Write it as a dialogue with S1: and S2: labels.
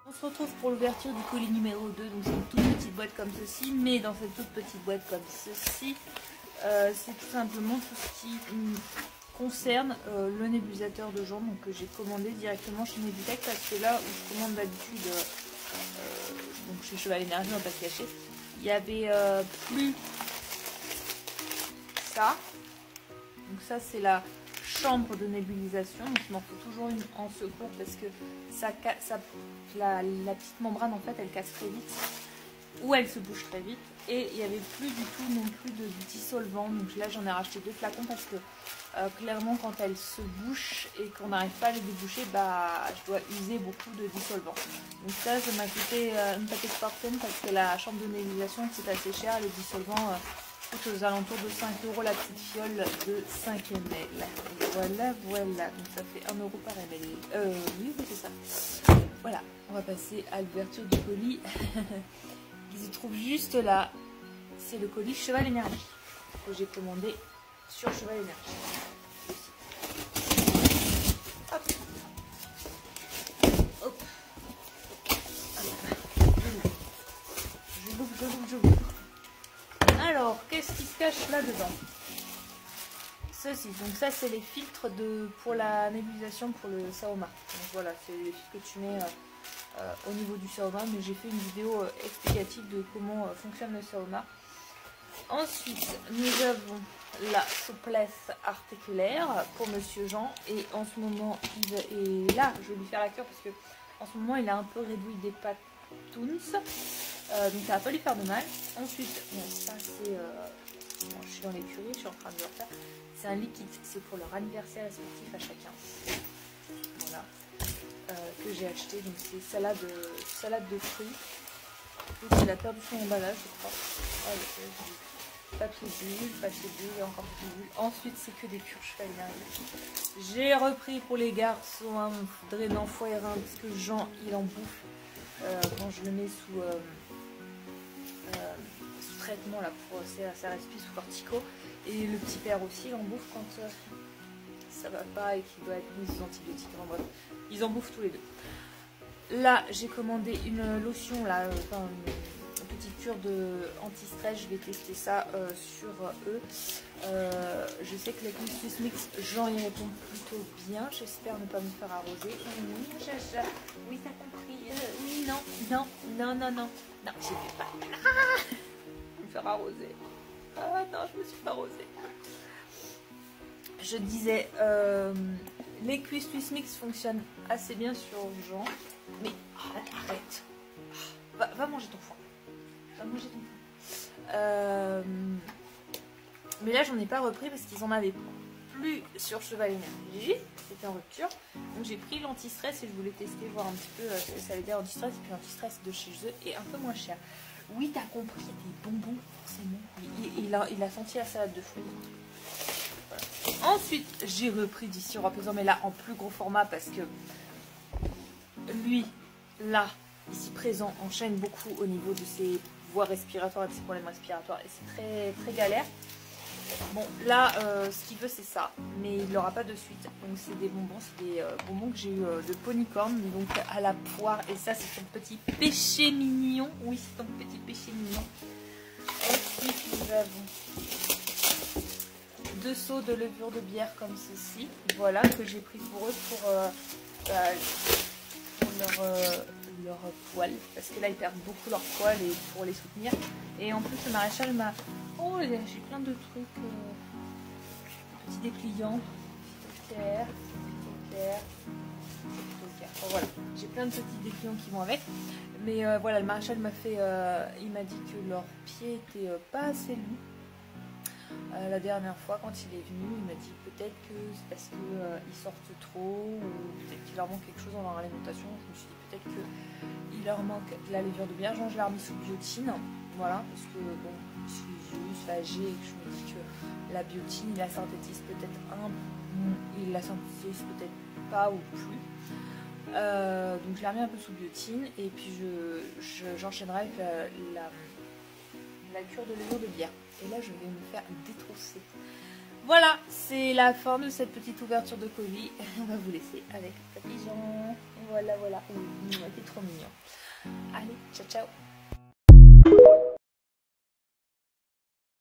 S1: On se retrouve pour l'ouverture du colis numéro 2, donc c'est une toute petite boîte comme ceci, mais dans cette toute petite boîte comme ceci, c'est tout simplement tout ce qui concerne le nébulisateur de jambes, donc que j'ai commandé directement chez Nebutech, parce que là où je commande d'habitude, donc chez Cheval Énergie, on va pas se cacher, il y avait plus ça, donc ça c'est la chambre de nébulisation, donc je m'en fais toujours une en secours parce que la petite membrane en fait elle casse très vite ou elle se bouge très vite, et il n'y avait plus du tout non plus de dissolvant, donc là j'en ai racheté 2 flacons parce que clairement quand elle se bouche et qu'on n'arrive pas à les déboucher, bah je dois user beaucoup de dissolvant, donc ça m'a coûté une paquet de fortune parce que la chambre de nébulisation c'est assez cher, les dissolvants aux alentours de 5 € la petite fiole de 5 ml. Voilà, donc ça fait 1 € par ml. Oui, c'est ça. Voilà, on va passer à l'ouverture du colis. Il se trouve juste là. C'est le colis Cheval Énergie que j'ai commandé sur Cheval Énergie. Hop. Hop. Je l'ouvre. Alors, qu'est-ce qui se cache là-dedans? Ceci, donc ça c'est les filtres pour la nébulisation pour le Saoma. Donc voilà, c'est les filtres que tu mets au niveau du Saoma, mais j'ai fait une vidéo explicative de comment fonctionne le Saoma. Ensuite, nous avons la souplesse articulaire pour Monsieur Jean, et en ce moment, et là je vais lui faire la cure parce que en ce moment il a un peu réduit des patounes. Donc ça va pas lui faire de mal. Ensuite, bon, ça c'est... bon, je suis dans l'écurie, je suis en train de le refaire. C'est un liquide, c'est pour leur anniversaire respectif à chacun. Voilà. Que j'ai acheté, donc c'est salade de fruits. Il a perdu son emballage, je crois. Papier bulle, encore papier bulle. Ensuite, c'est que des cures Cheval Énergie. J'ai repris pour les garçons un drainant foie et rein parce que Jean, il en bouffe quand je le mets sous traitement là pour ça respire sous cortico, et le petit père aussi il en bouffe quand ça va pas et qu'il doit être mis sous antibiotiques. Enfin, bref, ils en bouffent tous les deux. Là j'ai commandé une lotion là, une petite cure de anti-stress, je vais tester ça sur eux. Je sais que les Swiss Mix, Jean y répond plutôt bien, j'espère ne pas me faire arroser. Oui t'as compris, oui non, j'ai fait pas me faire arroser. Ah non, je me suis pas arrosée. Je disais, les cuisses Swiss Mix fonctionnent assez bien sur Jean, mais arrête. Va manger ton foin. Mais là j'en ai pas repris parce qu'ils en avaient plus sur Cheval Énergie, c'était en rupture. Donc j'ai pris l'anti-stress et je voulais tester, voir un petit peu ce que ça allait dire anti-stress, et puis l'anti-stress de chez eux est un peu moins cher. Oui, t'as compris, il y a des bonbons, forcément. Il a senti la salade de fruits. Voilà. Ensuite, j'ai repris du sirop apaisant, mais là en plus gros format parce que lui, là, ici présent, enchaîne beaucoup au niveau de ses voies respiratoires et de ses problèmes respiratoires, et c'est très très galère. Bon, là, ce qu'il veut, c'est ça, mais il l'aura pas de suite. Donc, c'est des bonbons que j'ai eu de Ponycorn, donc à la poire. Et ça, c'est ton petit péché mignon. Oui, c'est ton petit péché mignon. Ensuite, nous avons 2 seaux de levure de bière comme ceci. Voilà, que j'ai pris pour eux pour leur poil. Parce que là, ils perdent beaucoup leur poil et pour les soutenir. Et en plus, le maréchal m'a... Oh, j'ai plein de trucs, petits dépliants, phytocaire. Bon, voilà, j'ai plein de petits dépliants qui vont avec. Mais voilà, le maréchal m'a fait, il m'a dit que leurs pieds étaient pas assez lourds. La dernière fois, quand il est venu, il m'a dit peut-être que c'est parce qu'ils sortent trop, ou peut-être qu'il leur manque quelque chose dans leur alimentation. Je me suis dit peut-être qu'il leur manque de la levure de bière. Genre, je l'ai remis sous biotine, voilà, parce que bon, je suis juste âgée et que je me dis que la biotine, il la synthétise peut-être il la synthétise peut-être pas ou plus. Donc je l'ai remis un peu sous biotine, et puis j'enchaînerai avec la cure de levure de bière. Et là je vais me faire détrousser Voilà, c'est la fin de cette petite ouverture de colis. On va vous laisser avec le papillon. Voilà, voilà. T'es trop mignon. Allez, ciao, ciao.